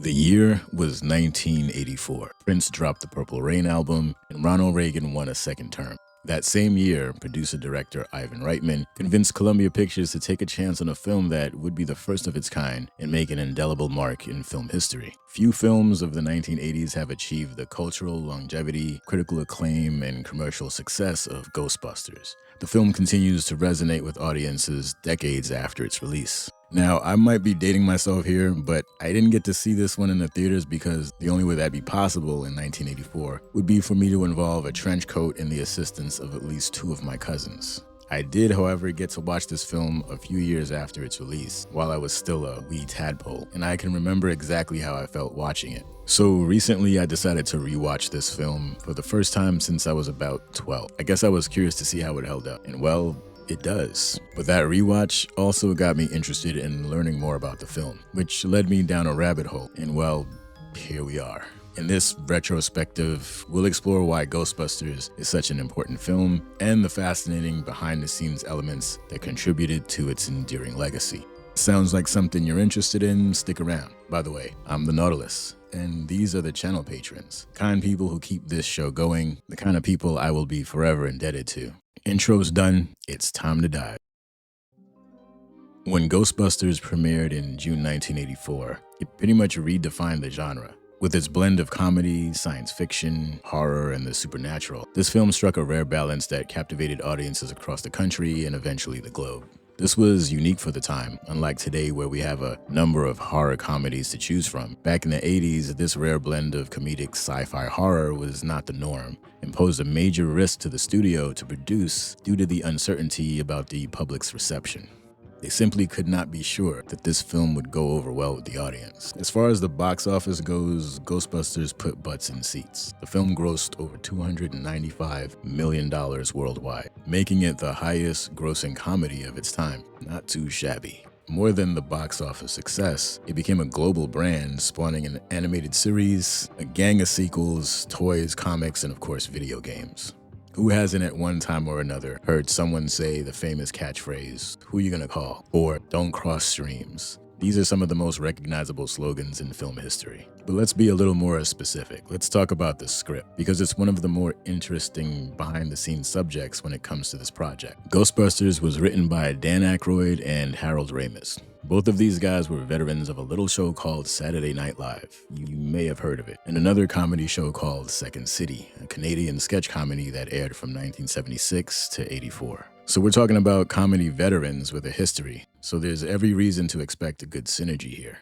The year was 1984. Prince dropped the Purple Rain album, and Ronald Reagan won a second term. That same year, producer-director Ivan Reitman convinced Columbia Pictures to take a chance on a film that would be the first of its kind and make an indelible mark in film history. Few films of the 1980s have achieved the cultural longevity, critical acclaim, and commercial success of Ghostbusters. The film continues to resonate with audiences decades after its release. Now, I might be dating myself here, but I didn't get to see this one in the theaters because the only way that'd be possible in 1984 would be for me to involve a trench coat and the assistance of at least two of my cousins. I did, however, get to watch this film a few years after its release, while I was still a wee tadpole, and I can remember exactly how I felt watching it. So recently I decided to rewatch this film for the first time since I was about 12. I guess I was curious to see how it held up, and well, it does. But that rewatch also got me interested in learning more about the film, which led me down a rabbit hole, and well, here we are. In this retrospective, we'll explore why Ghostbusters is such an important film and the fascinating behind-the-scenes elements that contributed to its enduring legacy. Sounds like something you're interested in? Stick around. By the way, I'm the Nautilus, and these are the channel patrons, kind people who keep this show going, the kind of people I will be forever indebted to. Intro's done, it's time to dive. When Ghostbusters premiered in June 1984, it pretty much redefined the genre. With its blend of comedy, science fiction, horror, and the supernatural, this film struck a rare balance that captivated audiences across the country and eventually the globe. This was unique for the time, unlike today where we have a number of horror comedies to choose from. Back in the 80s, this rare blend of comedic sci-fi horror was not the norm, and posed a major risk to the studio to produce due to the uncertainty about the public's reception. They simply could not be sure that this film would go over well with the audience. As far as the box office goes, Ghostbusters put butts in seats. The film grossed over $295 million worldwide, making it the highest grossing comedy of its time. Not too shabby. More than the box office success, it became a global brand, spawning an animated series, a gang of sequels, toys, comics, and of course video games. Who hasn't at one time or another heard someone say the famous catchphrase, "Who you gonna call?" or "Don't cross streams"? These are some of the most recognizable slogans in film history. But let's be a little more specific. Let's talk about the script, because it's one of the more interesting behind-the-scenes subjects when it comes to this project. Ghostbusters was written by Dan Aykroyd and Harold Ramis. Both of these guys were veterans of a little show called Saturday Night Live. You may have heard of it. And another comedy show called Second City, a Canadian sketch comedy that aired from 1976 to 84. So we're talking about comedy veterans with a history, so there's every reason to expect a good synergy here.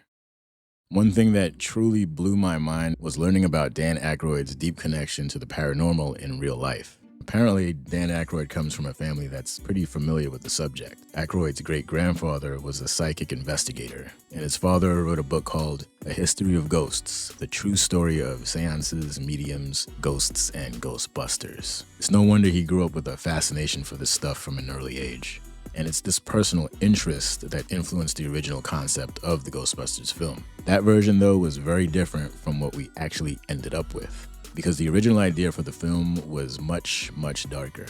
One thing that truly blew my mind was learning about Dan Aykroyd's deep connection to the paranormal in real life. Apparently, Dan Aykroyd comes from a family that's pretty familiar with the subject. Aykroyd's great-grandfather was a psychic investigator, and his father wrote a book called A History of Ghosts, the true story of seances, mediums, ghosts, and Ghostbusters. It's no wonder he grew up with a fascination for this stuff from an early age. And it's this personal interest that influenced the original concept of the Ghostbusters film. That version, though, was very different from what we actually ended up with, because the original idea for the film was much, much darker.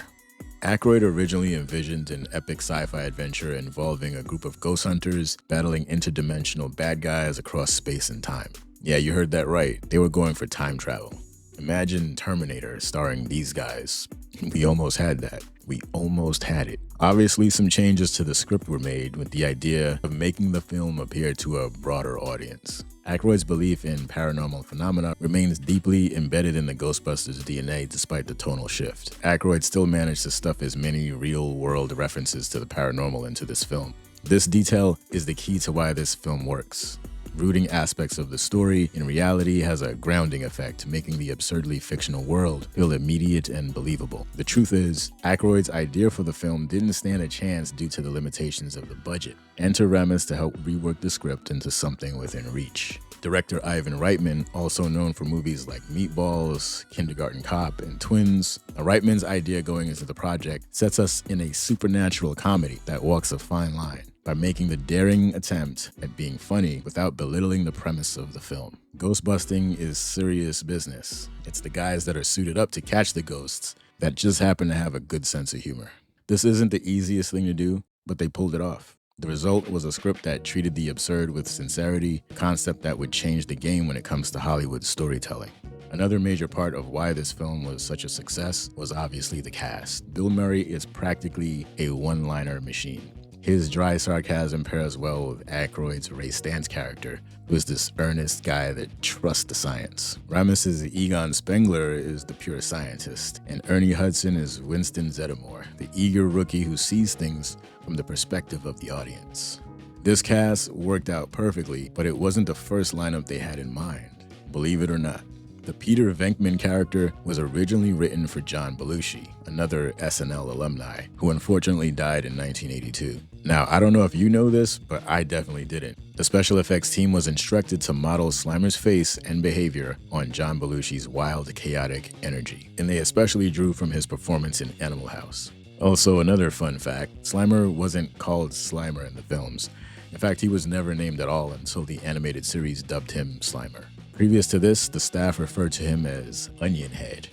Aykroyd originally envisioned an epic sci-fi adventure involving a group of ghost hunters battling interdimensional bad guys across space and time. Yeah, you heard that right. They were going for time travel. Imagine Terminator starring these guys. We almost had that. We almost had it. Obviously, some changes to the script were made with the idea of making the film appeal to a broader audience. Aykroyd's belief in paranormal phenomena remains deeply embedded in the Ghostbusters DNA despite the tonal shift. Aykroyd still managed to stuff as many real-world references to the paranormal into this film. This detail is the key to why this film works. Rooting aspects of the story in reality has a grounding effect, making the absurdly fictional world feel immediate and believable. The truth is, Aykroyd's idea for the film didn't stand a chance due to the limitations of the budget. Enter Ramis to help rework the script into something within reach. Director Ivan Reitman, also known for movies like Meatballs, Kindergarten Cop, and Twins. Reitman's idea going into the project sets us in a supernatural comedy that walks a fine line by making the daring attempt at being funny without belittling the premise of the film. Ghostbusting is serious business. It's the guys that are suited up to catch the ghosts that just happen to have a good sense of humor. This isn't the easiest thing to do, but they pulled it off. The result was a script that treated the absurd with sincerity, a concept that would change the game when it comes to Hollywood storytelling. Another major part of why this film was such a success was obviously the cast. Bill Murray is practically a one-liner machine. His dry sarcasm pairs well with Aykroyd's Ray Stantz character, who is this earnest guy that trusts the science. Ramus's Egon Spengler is the pure scientist, and Ernie Hudson is Winston Zeddemore, the eager rookie who sees things from the perspective of the audience. This cast worked out perfectly, but it wasn't the first lineup they had in mind, believe it or not. The Peter Venkman character was originally written for John Belushi, another SNL alumni, who unfortunately died in 1982. Now, I don't know if you know this, but I definitely didn't. The special effects team was instructed to model Slimer's face and behavior on John Belushi's wild, chaotic energy, and they especially drew from his performance in Animal House. Also, another fun fact, Slimer wasn't called Slimer in the films. In fact, he was never named at all until the animated series dubbed him Slimer. Previous to this, the staff referred to him as Onion Head,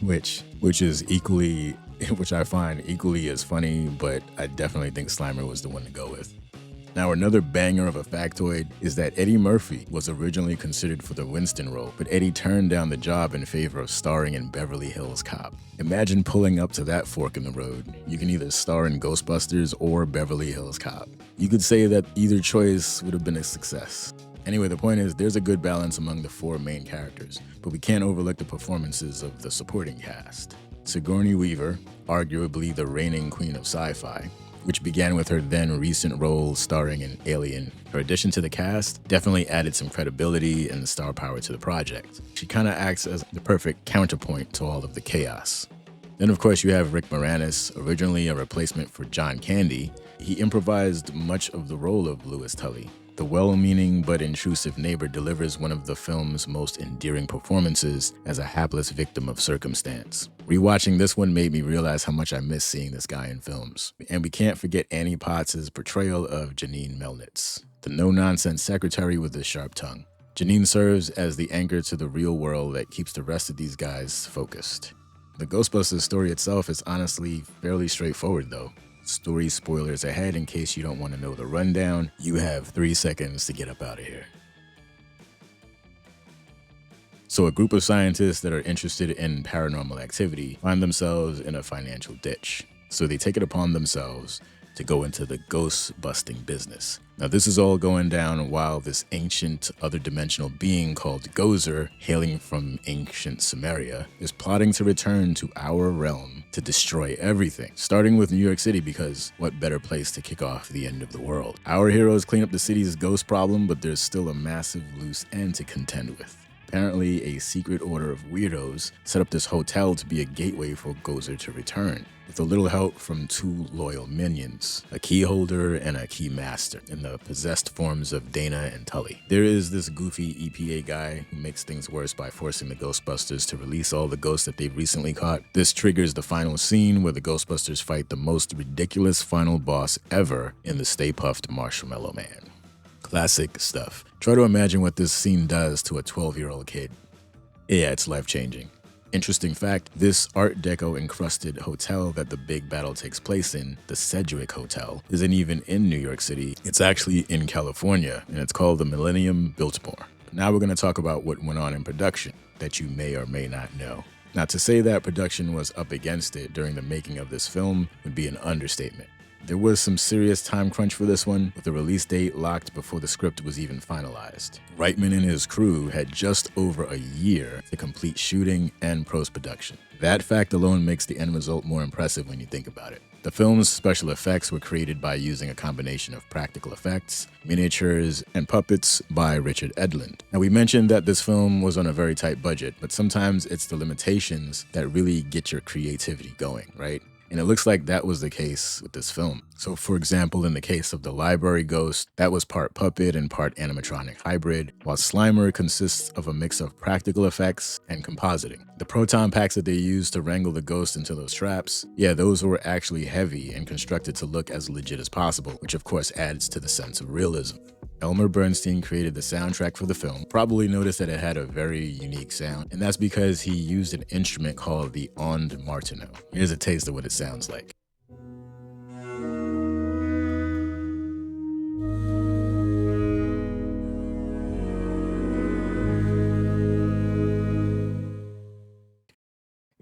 which I find equally as funny, but I definitely think Slimer was the one to go with. Now, another banger of a factoid is that Eddie Murphy was originally considered for the Winston role, but Eddie turned down the job in favor of starring in Beverly Hills Cop. Imagine pulling up to that fork in the road. You can either star in Ghostbusters or Beverly Hills Cop. You could say that either choice would have been a success. Anyway, the point is, there's a good balance among the four main characters, but we can't overlook the performances of the supporting cast. Sigourney Weaver, arguably the reigning queen of sci-fi, which began with her then recent role starring in Alien. Her addition to the cast definitely added some credibility and star power to the project. She kind of acts as the perfect counterpoint to all of the chaos. Then of course you have Rick Moranis, originally a replacement for John Candy. He improvised much of the role of Louis Tully. The well-meaning but intrusive neighbor delivers one of the film's most endearing performances as a hapless victim of circumstance. Rewatching this one made me realize how much I miss seeing this guy in films. And we can't forget Annie Potts' portrayal of Janine Melnitz, the no-nonsense secretary with a sharp tongue. Janine serves as the anchor to the real world that keeps the rest of these guys focused. The Ghostbusters story itself is honestly fairly straightforward though. Story spoilers ahead in case you don't want to know the rundown. You have 3 seconds to get up out of here. So a group of scientists that are interested in paranormal activity find themselves in a financial ditch. So they take it upon themselves to go into the ghost busting business. Now this is all going down while this ancient other dimensional being called Gozer, hailing from ancient Sumeria, is plotting to return to our realm to destroy everything, starting with New York City because what better place to kick off the end of the world. Our heroes clean up the city's ghost problem, but there's still a massive loose end to contend with. Apparently, a secret order of weirdos set up this hotel to be a gateway for Gozer to return, with a little help from 2 loyal minions, a key holder and a key master, in the possessed forms of Dana and Tully. There is this goofy EPA guy who makes things worse by forcing the Ghostbusters to release all the ghosts that they've recently caught. This triggers the final scene where the Ghostbusters fight the most ridiculous final boss ever in the Stay Puft Marshmallow Man. Classic stuff. Try to imagine what this scene does to a 12-year-old kid. Yeah, it's life-changing. Interesting fact, this Art Deco encrusted hotel that the big battle takes place in, the Sedgwick Hotel, isn't even in New York City. It's actually in California, and it's called the Millennium Biltmore. Now we're going to talk about what went on in production that you may or may not know. Now, to say that production was up against it during the making of this film would be an understatement. There was some serious time crunch for this one, with the release date locked before the script was even finalized. Reitman and his crew had just over a year to complete shooting and post-production. That fact alone makes the end result more impressive when you think about it. The film's special effects were created by using a combination of practical effects, miniatures, and puppets by Richard Edlund. Now, we mentioned that this film was on a very tight budget, but sometimes it's the limitations that really get your creativity going, right? And it looks like that was the case with this film. So for example, in the case of the library ghost, that was part puppet and part animatronic hybrid, while Slimer consists of a mix of practical effects and compositing. The proton packs that they used to wrangle the ghost into those traps, yeah, those were actually heavy and constructed to look as legit as possible, which of course adds to the sense of realism. Elmer Bernstein created the soundtrack for the film. Probably noticed that it had a very unique sound, and that's because he used an instrument called the Onde Martineau. Here's a taste of what it sounds like.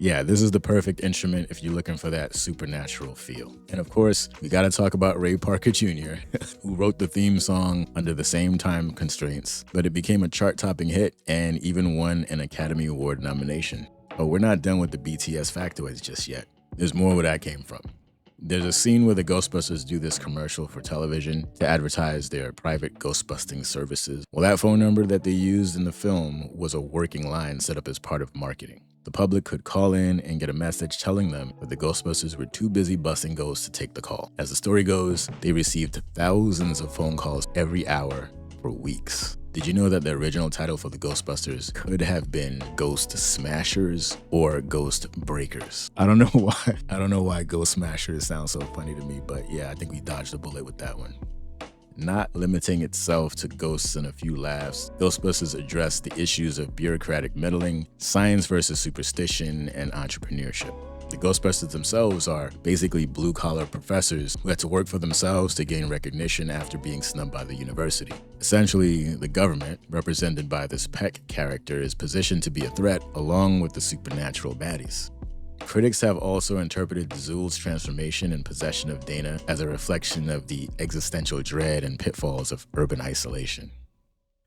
Yeah, this is the perfect instrument if you're looking for that supernatural feel. And of course, we gotta talk about Ray Parker Jr., who wrote the theme song under the same time constraints, but it became a chart-topping hit and even won an Academy Award nomination. But we're not done with the BTS factoids just yet. There's more where that came from. There's a scene where the Ghostbusters do this commercial for television to advertise their private ghostbusting services. Well, that phone number that they used in the film was a working line set up as part of marketing. The public could call in and get a message telling them that the Ghostbusters were too busy busting ghosts to take the call. As the story goes, they received thousands of phone calls every hour for weeks. Did you know that the original title for the Ghostbusters could have been Ghost Smashers or Ghost Breakers? I don't know why Ghost Smashers sounds so funny to me, but yeah, I think we dodged a bullet with that one. Not limiting itself to ghosts and a few laughs, Ghostbusters addressed the issues of bureaucratic meddling, science versus superstition, and entrepreneurship. The Ghostbusters themselves are basically blue-collar professors who had to work for themselves to gain recognition after being snubbed by the university. Essentially, the government, represented by this Peck character, is positioned to be a threat along with the supernatural baddies. Critics have also interpreted Zool's transformation and possession of Dana as a reflection of the existential dread and pitfalls of urban isolation.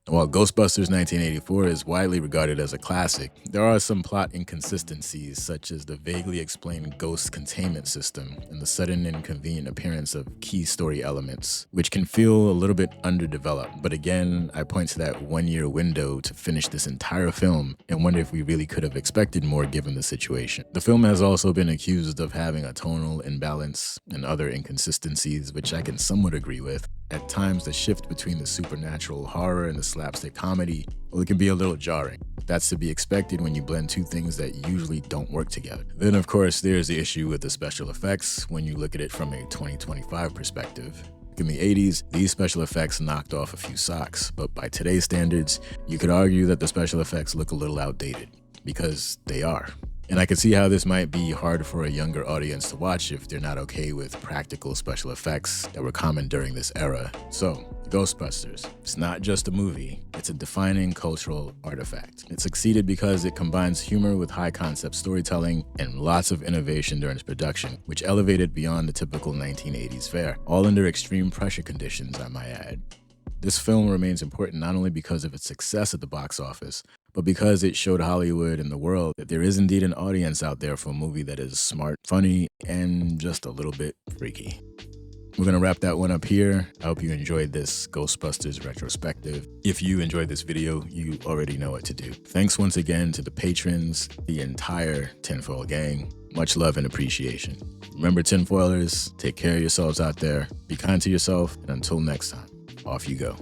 While Ghostbusters 1984 is widely regarded as a classic, there are some plot inconsistencies such as the vaguely explained ghost containment system and the sudden and convenient appearance of key story elements, which can feel a little bit underdeveloped. But again, I point to that one-year window to finish this entire film and wonder if we really could have expected more given the situation. The film has also been accused of having a tonal imbalance and other inconsistencies, which I can somewhat agree with. At times, the shift between the supernatural horror and the slapstick comedy, well, it can be a little jarring. That's to be expected when you blend two things that usually don't work together. Then, of course, there's the issue with the special effects when you look at it from a 2025 perspective. In the 80s, these special effects knocked off a few socks, but by today's standards, you could argue that the special effects look a little outdated, because they are. And I can see how this might be hard for a younger audience to watch if they're not okay with practical special effects that were common during this era. So, Ghostbusters, it's not just a movie, it's a defining cultural artifact. It succeeded because it combines humor with high-concept storytelling and lots of innovation during its production, which elevated beyond the typical 1980s fare, all under extreme pressure conditions, I might add. This film remains important not only because of its success at the box office, but because it showed Hollywood and the world that there is indeed an audience out there for a movie that is smart, funny, and just a little bit freaky. We're going to wrap that one up here. I hope you enjoyed this Ghostbusters retrospective. If you enjoyed this video, you already know what to do. Thanks once again to the patrons, the entire Tinfoil gang. Much love and appreciation. Remember, Tinfoilers, take care of yourselves out there, be kind to yourself, and until next time, off you go.